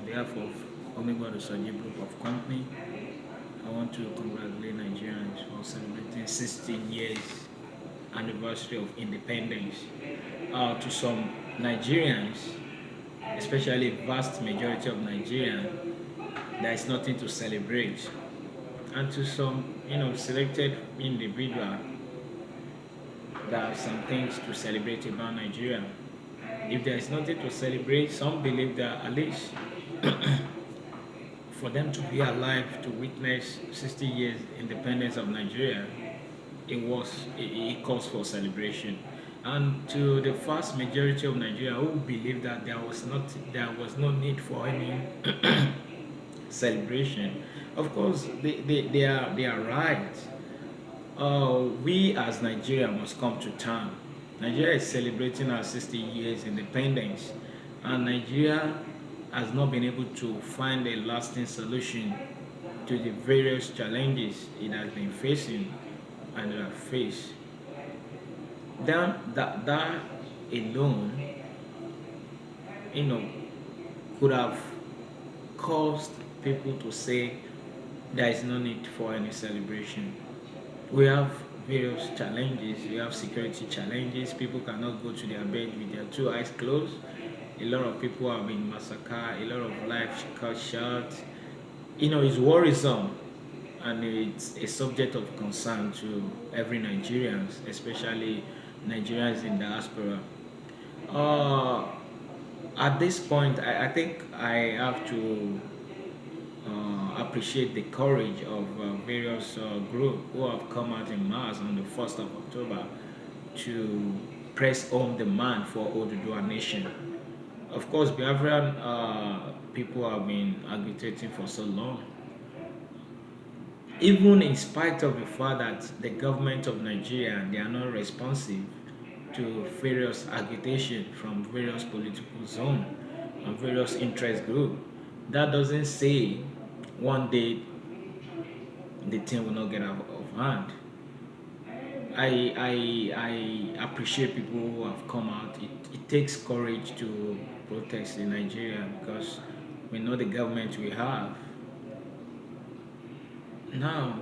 behalf of Omegwa Dosaji Group of Company, I want to congratulate Nigerians for celebrating 16 years anniversary of independence. To some Nigerians, especially vast majority of Nigerians, there is nothing to celebrate. And to some, selected individual, there are some things to celebrate about Nigeria. If there is nothing to celebrate, some believe that at least for them to be alive to witness 60 years independence of Nigeria, it calls for celebration. And to the vast majority of Nigeria who believe that there was no need for any celebration, of course they are right. We as Nigeria must come to term. Nigeria is celebrating our 60 years independence, and Nigeria has not been able to find a lasting solution to the various challenges it has been facing and it has faced. That alone, you know, could have caused people to say there is no need for any celebration. We have various challenges. We have security challenges. People cannot go to their bed with their two eyes closed. A lot of people have been massacred. A lot of lives cut short. It's worrisome, and it's a subject of concern to every Nigerians, especially Nigerians in diaspora. Uh, at this point, I think I have to appreciate the courage of various groups who have come out in mass on the 1st of October to press home demand for Oduduwa Nation. Of course, Biafran people have been agitating for so long, even in spite of the fact that the government of Nigeria, they are not responsive to various agitation from various political zones and various interest groups. That doesn't say one day the thing will not get out of hand. I appreciate people who have come out. It takes courage to protest in Nigeria because we know the government we have. Now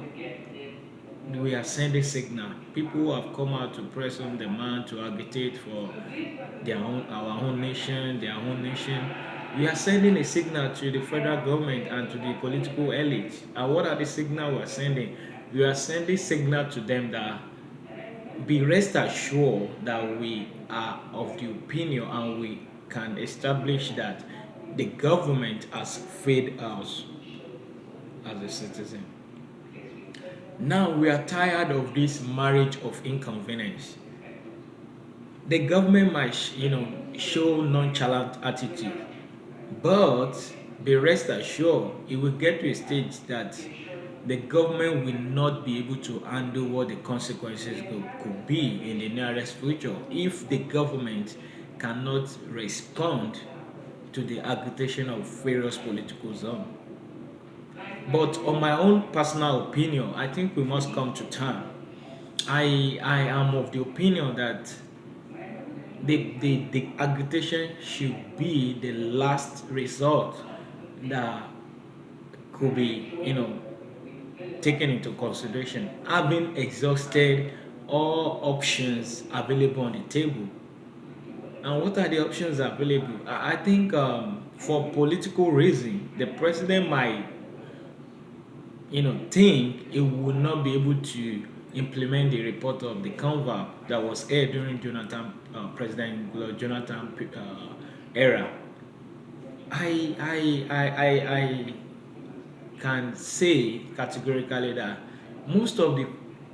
we are sending signal. People who have come out to press on demand to agitate for our own nation, their own nation. We are sending a signal to the federal government and to the political elite. And what are the signal we are sending? We are sending signal to them that be rest assured that we are of the opinion and we can establish that the government has failed us as a citizen. Now we are tired of this marriage of inconvenience. The government might, show nonchalant attitude, but be rest assured, it will get to a stage that the government will not be able to handle what the consequences could be in the nearest future if the government cannot respond to the agitation of various political zones. But on my own personal opinion, I think we must come to term. I am of the opinion that the agitation should be the last resort that could be, taken into consideration, having exhausted all options available on the table. And what are the options available? I think for political reason, the president might, think he would not be able to implement the report of the convoy that was aired during President Jonathan era. I can say categorically that most of the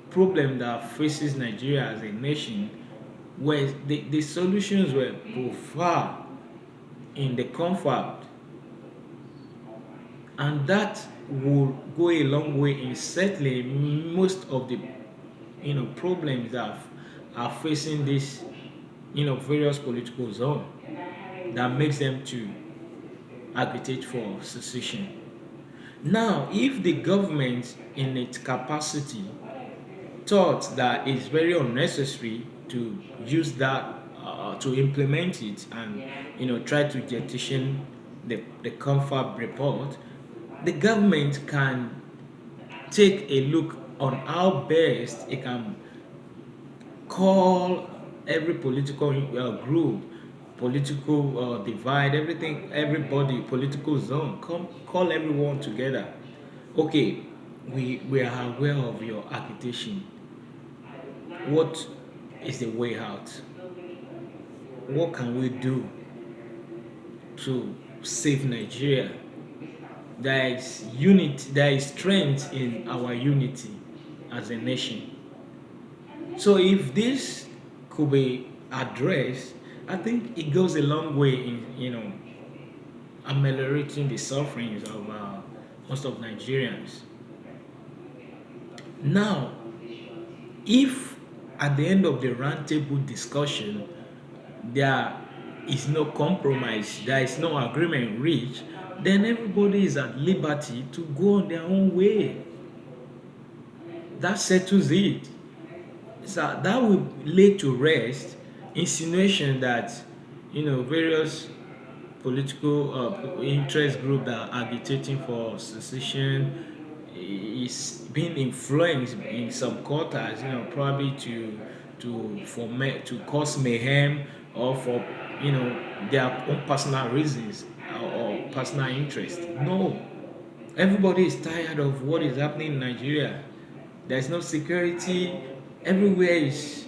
problem that faces Nigeria as a nation were the solutions were preferred in the comfort, and that will go a long way in settling most of the problems that are facing this various political zone that makes them to agitate for secession. Now, if the government in its capacity thought that it's very unnecessary to use that to implement it and try to jettison the confab report, the government can take a look on how best it can call every political group, political divide, everything, everybody, political zone, come call everyone together. Okay, we are aware of your agitation. What is the way out? What can we do to save Nigeria? There is unity, there is strength in our unity as a nation. So if this could be addressed, I think it goes a long way in ameliorating the sufferings of most of Nigerians. Now, if at the end of the roundtable discussion there is no compromise, there is no agreement reached, then everybody is at liberty to go on their own way. That settles it. So that will lay to rest insinuation that various political interest group that are agitating for secession is being influenced in some quarters, probably to cause mayhem or for their own personal reasons or personal interest. No, everybody is tired of what is happening in Nigeria. There's no security. Everywhere is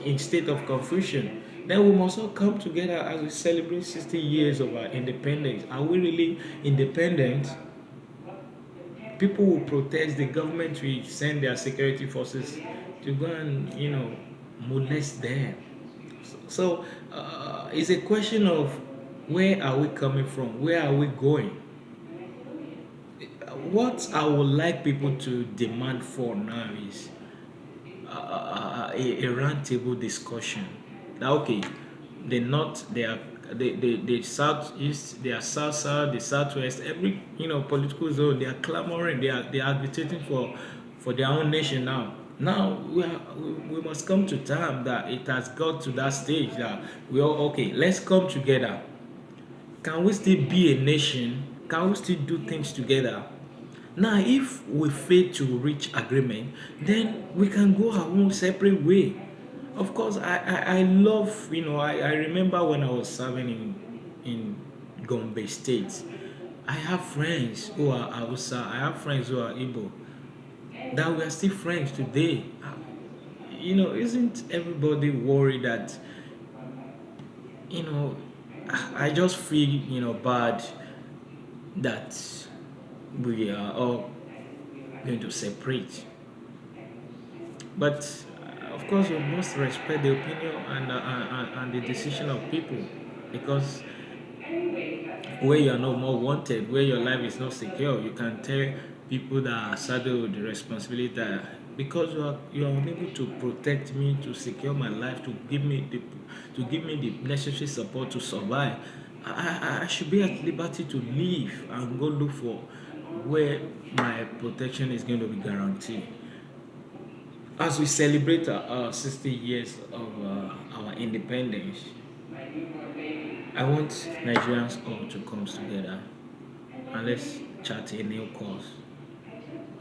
in state of confusion. Then we must all come together as we celebrate 60 years of our independence. Are we really independent? People will protest. The government will send their security forces to go and molest them. So it's a question of where are we coming from? Where are we going? What I would like people to demand for now is a roundtable discussion. Now, okay, the north, they are the southeast, they are south, the southwest, every political zone, they are clamoring, they are agitating for their own nation now. Now we must come to term that it has got to that stage that we all okay. Let's come together. Can we still be a nation? Can we still do things together? Now, if we fail to reach agreement, then we can go our own separate way. Of course, I love, I remember when I was serving in Gombe State. I have friends who are Hausa, I have friends who are Igbo, that we are still friends today. Isn't everybody worried that, you know, I just feel, bad that we are all going to separate. But of course, we must respect the opinion and the decision of people because where you are not more wanted, where your life is not secure, you can tell people that are saddled with the responsibility that because you are unable to protect me, to secure my life, to give me the necessary support to survive. I should be at liberty to leave and go look for where my protection is going to be guaranteed. As we celebrate our 60 years of our independence, I want Nigerians all to come together and let's chart a new course.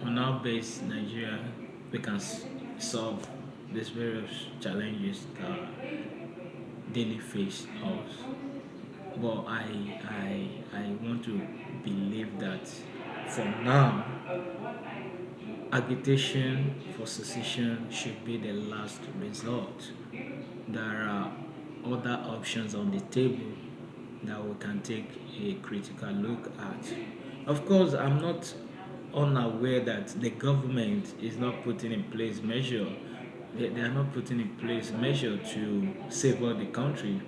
On our base, Nigeria, we can solve these various challenges that daily face us. But I want to believe that for now, agitation for secession should be the last resort. There are other options on the table that we can take a critical look at. Of course, I'm not unaware that the government is not putting in place measure. They are not putting in place measure to save the country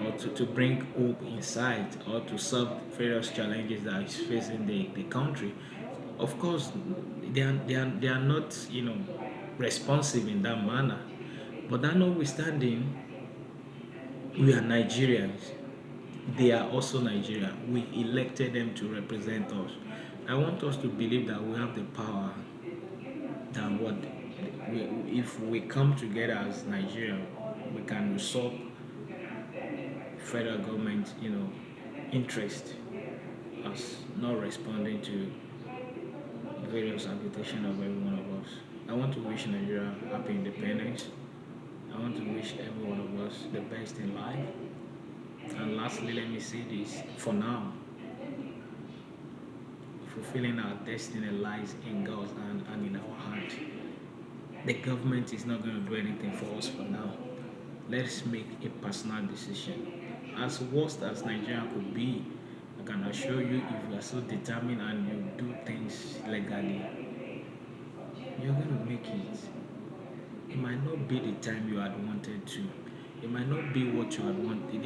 or to bring hope inside or to solve various challenges that is facing the country. Of course, they are not responsive in that manner. But that notwithstanding, we are Nigerians. They are also Nigerian. We elected them to represent us. I want us to believe that we have the power than what if we come together as Nigeria, we can resolve federal government, interest as not responding to various agitation of every one of us. I want to wish Nigeria happy independence. I want to wish every one of us the best in life. And lastly, let me say this: for now, fulfilling our destiny lies in God's hand and in our heart. The government is not going to do anything for us for now. Let's make a personal decision. As worst as Nigeria could be, I can assure you, if you are so determined and you do things legally, you're going to make it. It might not be the time you had wanted to. It might not be what you had wanted.